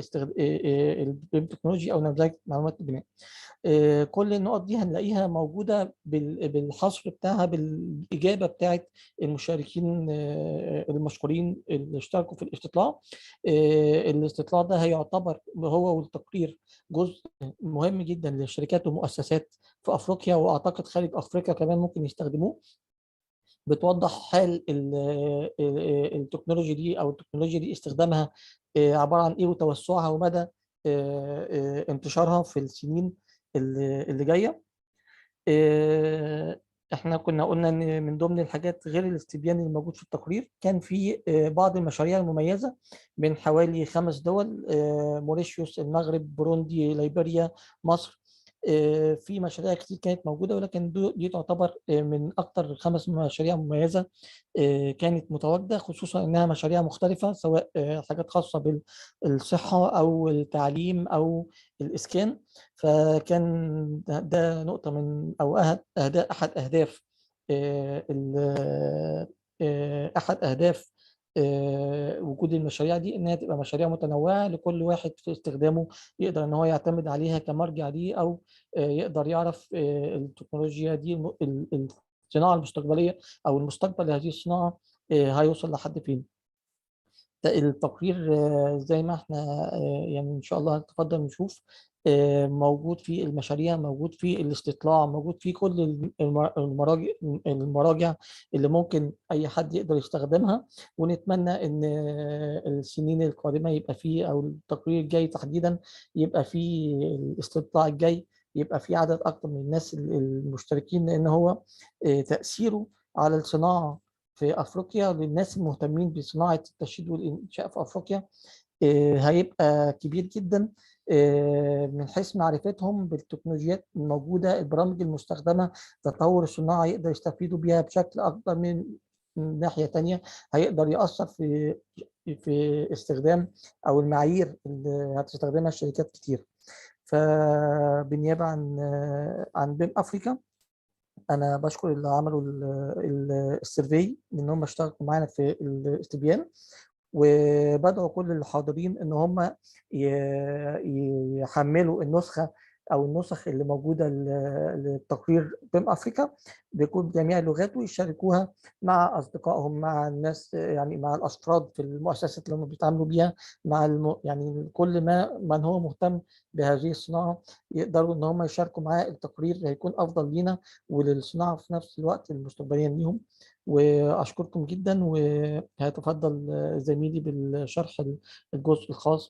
التكنولوجيا او نمذجة معلومات البناء؟ كل النقط دي هنلاقيها موجودة بالحصر بتاعها، بالإجابة بتاعت المشاركين المشكورين اللي اشتركوا في الاستطلاع. الاستطلاع ده هيعتبر هو والتقرير جزء مهم جدا للشركات والمؤسسات في أفريقيا، وأعتقد خارج أفريقيا كمان ممكن يستخدموه. بتوضح حال التكنولوجيا دي، أو التكنولوجيا دي استخدامها عبارة عن إيه، وتوسعها ومدى انتشارها في السنين اللي جايه. احنا كنا قلنا ان من ضمن الحاجات غير الاستبيان اللي موجود في التقرير كان في بعض المشاريع المميزه من حوالي 5 دول: موريشيوس، المغرب، بوروندي، ليبيريا، مصر. في مشاريع كتير كانت موجوده، ولكن دي تعتبر من اكثر 5 مشاريع مميزه كانت متواجده، خصوصا انها مشاريع مختلفه، سواء حاجات خاصه بالصحه او التعليم او الاسكان. فكان ده نقطة من أو أحد أهداف أحد أهداف وجود المشاريع دي، إنها تبقى مشاريع متنوعة لكل واحد في استخدامه يقدر إن هو يعتمد عليها كمرجع ليه، أو يقدر يعرف التكنولوجيا دي، الصناعة المستقبلية أو المستقبل لهذه الصناعة هيوصل لحد فين. التقرير زي ما احنا يعني ان شاء الله هنتقدم نشوف موجود في المشاريع، موجود في الاستطلاع، موجود في كل المراجع اللي ممكن اي حد يقدر يستخدمها. ونتمنى ان السنين القادمه يبقى فيه، او التقرير الجاي تحديدا يبقى فيه، الاستطلاع الجاي يبقى فيه عدد اكتر من الناس المشتركين، لان هو تاثيره على الصناعه في افريقيا للناس المهتمين بصناعه التشييد والانشاء في افريقيا هيبقى كبير جدا، من حيث معرفتهم بالتكنولوجيات الموجوده، البرامج المستخدمه، تطور الصناعه يقدر يستفيدوا بيها بشكل اكبر. من ناحيه تانية هيقدر ياثر في استخدام او المعايير اللي هتستخدمها الشركات كتير. فبالنيابه عن بيم افريكا، انا بشكر اللي عملوا السيرفي ان هم اشتركوا معانا في الاستبيان، وبدعو كل الحاضرين ان هم يحملوا النسخه او النسخ اللي موجوده للتقرير بيم افريكا بكل جميع اللغات، ويشاركوها مع اصدقائهم، مع الناس، يعني مع الافراد في المؤسسات اللي هم بيتعاملوا بيها، مع يعني كل من هو مهتم بهذه الصناعه يقدروا ان هم يشاركوا معاه. التقرير هيكون افضل لينا وللصناعه في نفس الوقت المستقبليا ليهم. واشكركم جدا، وهيتفضل زميلي بالشرح الجزء الخاص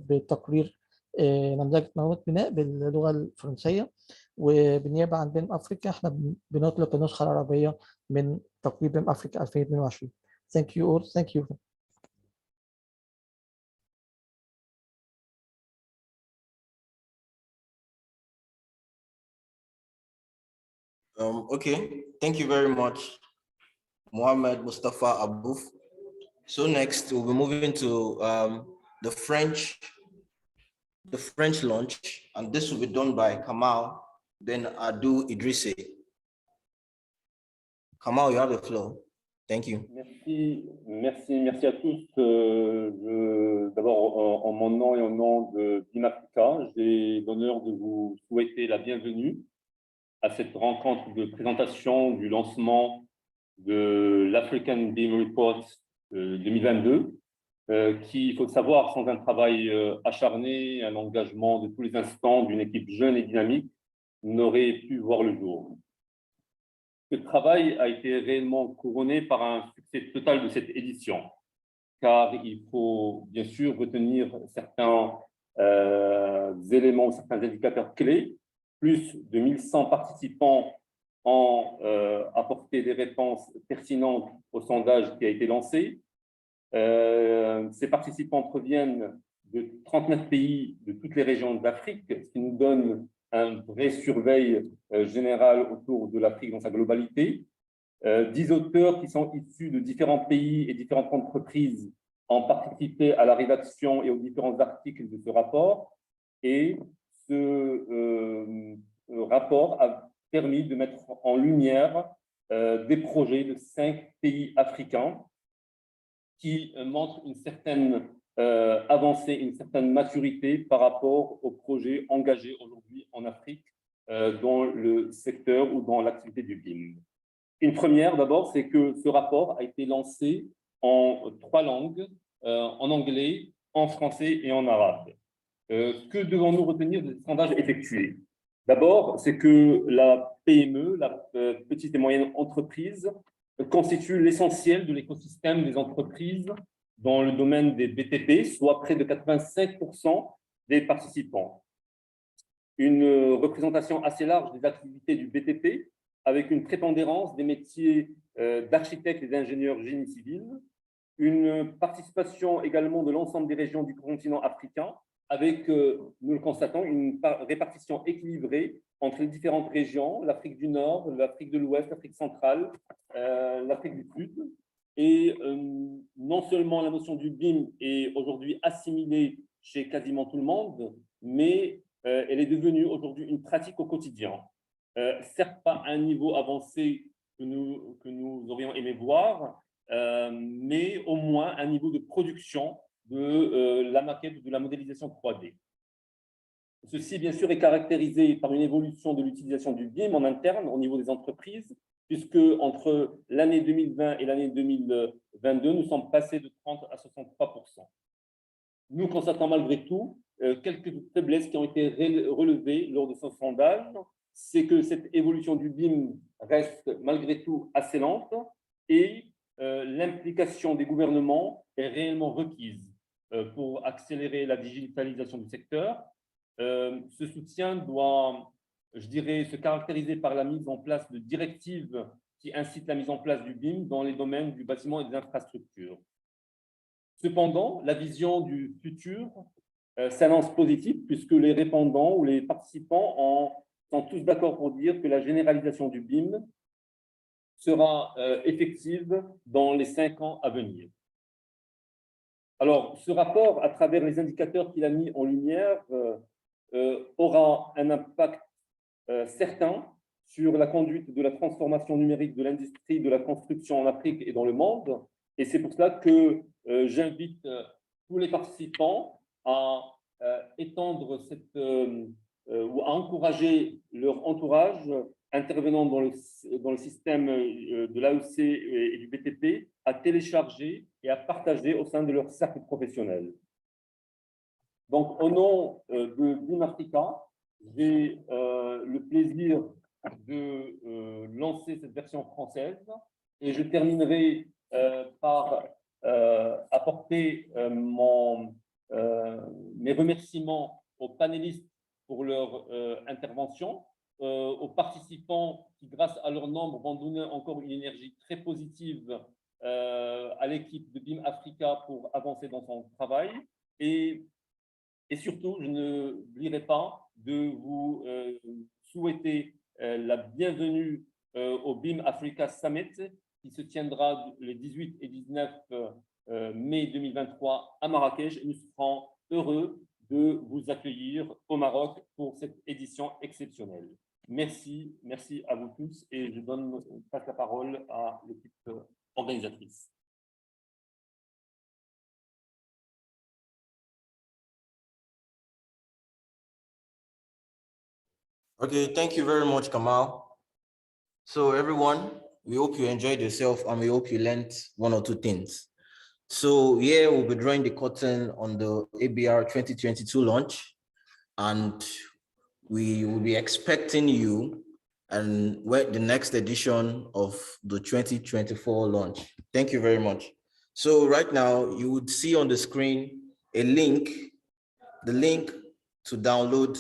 بتقرير نمذجة معلومات بناء باللغة الفرنسية. وبالنيابة عن بيم أفريقيا احنا بنطلق النسخة العربية من تقرير بيم أفريقيا 2022. Thank you all. Thank you. Okay, thank you very much, Mohammed Mustafa Abouf. So next we'll be moving to the French launch, and this will be done by Kamal, then Adu Idrisse. Kamal, you have the floor. Thank you. Merci à tous. D'abord, en mon nom et au nom de BIM Africa, j'ai l'honneur de vous souhaiter la bienvenue à cette rencontre de présentation du lancement de l'African BIM Report 2022, qui, il faut le savoir, sans un travail acharné, un engagement de tous les instants d'une équipe jeune et dynamique, n'aurait pu voir le jour. Ce travail a été réellement couronné par un succès total de cette édition, car il faut bien sûr retenir certains éléments, certains indicateurs clés. Plus de 1100 participants ont apporté des réponses pertinentes au sondage qui a été lancé. Ces participants proviennent de 39 pays de toutes les régions d'Afrique, ce qui nous donne un vrai surveil général autour de l'Afrique dans sa globalité. 10 auteurs qui sont issus de différents pays et différentes entreprises ont participé à la rédaction et aux différents articles de ce rapport. Et ce rapport a permis de mettre en lumière des projets de 5 pays africains qui montrent une certaine avancée, une certaine maturité par rapport aux projets engagés aujourd'hui en Afrique dans le secteur ou dans l'activité du BIM. Une première, d'abord, c'est que ce rapport a été lancé en 3 langues, en anglais, en français et en arabe. Que devons-nous retenir des sondages effectués? D'abord, c'est que la PME, la petite et moyenne entreprise, constitue l'essentiel de l'écosystème des entreprises dans le domaine des BTP, soit près de 85% des participants. Une représentation assez large des activités du BTP, avec une prépondérance des métiers d'architectes et d'ingénieurs génie civil, une participation également de l'ensemble des régions du continent africain, avec, nous le constatons, une répartition équilibrée entre les différentes régions, l'Afrique du Nord, l'Afrique de l'Ouest, l'Afrique centrale, l'Afrique du Sud. Et non seulement la notion du BIM est aujourd'hui assimilée chez quasiment tout le monde, mais elle est devenue aujourd'hui une pratique au quotidien. Certes pas à un niveau avancé que nous aurions aimé voir, mais au moins un niveau de production de la maquette, de la modélisation 3D. Ceci, bien sûr, est caractérisé par une évolution de l'utilisation du BIM en interne au niveau des entreprises, puisque entre l'année 2020 et l'année 2022, nous sommes passés de 30 à 63%. Nous constatons malgré tout quelques faiblesses qui ont été relevées lors de ce sondage. C'est que cette évolution du BIM reste malgré tout assez lente et l'implication des gouvernements est réellement requise pour accélérer la digitalisation du secteur. Ce soutien doit, je dirais, se caractériser par la mise en place de directives qui incitent la mise en place du BIM dans les domaines du bâtiment et des infrastructures. Cependant, la vision du futur s'annonce positive puisque les répondants ou les participants sont tous d'accord pour dire que la généralisation du BIM sera effective dans les 5 ans à venir. Alors, ce rapport, à travers les indicateurs qu'il a mis en lumière, aura un impact certain sur la conduite de la transformation numérique de l'industrie de la construction en Afrique et dans le monde. Et c'est pour cela que j'invite tous les participants à étendre ou à encourager leur entourage intervenant dans le système de l'AEC et du BTP à télécharger et à partager au sein de leur cercle professionnel. Donc, au nom de BIM Africa, j'ai le plaisir de lancer cette version française et je terminerai par apporter mes remerciements aux panélistes pour leur intervention, aux participants qui, grâce à leur nombre, vont donner encore une énergie très positive à l'équipe de BIM Africa pour avancer dans son travail. Et surtout, je n'oublierai pas de vous souhaiter la bienvenue au BIM Africa Summit qui se tiendra les 18 et 19 mai 2023 à Marrakech. Et nous serons heureux de vous accueillir au Maroc pour cette édition exceptionnelle. Merci, merci à vous tous et je passe la parole à l'équipe organisatrice. Okay, thank you very much, Kamal. So everyone, we hope you enjoyed yourself and we hope you learned 1 or 2 things. So here we'll be drawing the curtain on the ABR 2022 launch, and we will be expecting you and the next edition of the 2024 launch. Thank you very much. So right now you would see on the screen a link, the link to download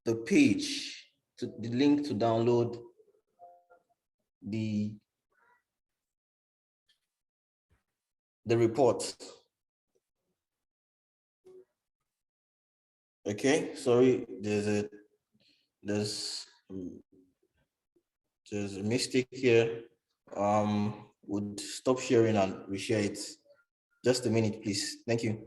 the page, the link to download the report. Okay, sorry, there's a mistake here. Would stop sharing and reshare it. Just a minute, please. Thank you.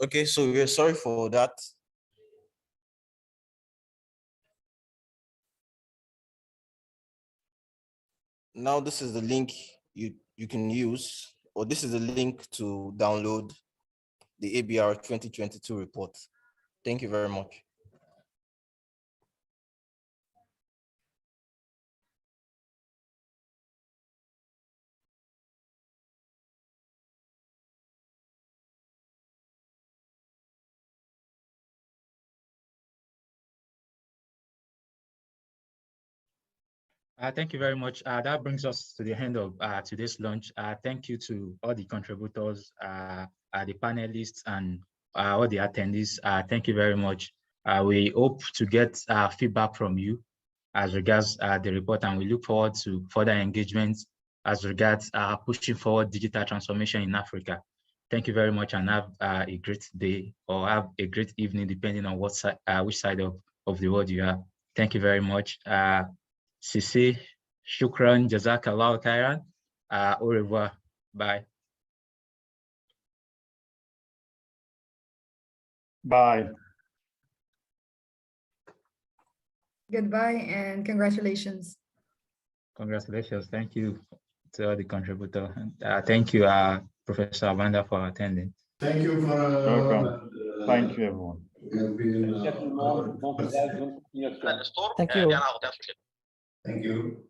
Okay, so we're sorry for that. Now this is the link you can use, or this is the link to download the ABR 2022 report. Thank you very much. Thank you very much. That brings us to the end of today's lunch. Thank you to all the contributors, the panelists, and all the attendees. Thank you very much. We hope to get feedback from you as regards the report, and we look forward to further engagements as regards pushing forward digital transformation in Africa. Thank you very much, and have a great day or have a great evening, depending on what side, which side of the world you are. Thank you very much. Sisi, shukran, jazakallah khairan. Au revoir. Bye. Bye. Goodbye and congratulations. Congratulations. Thank you to all the contributors. Thank you, Professor Abanda, for attending. Thank you for welcome. Thank you, everyone. Merci à tout le monde. Bon courage, bonne continuation. Thank you. Thank you.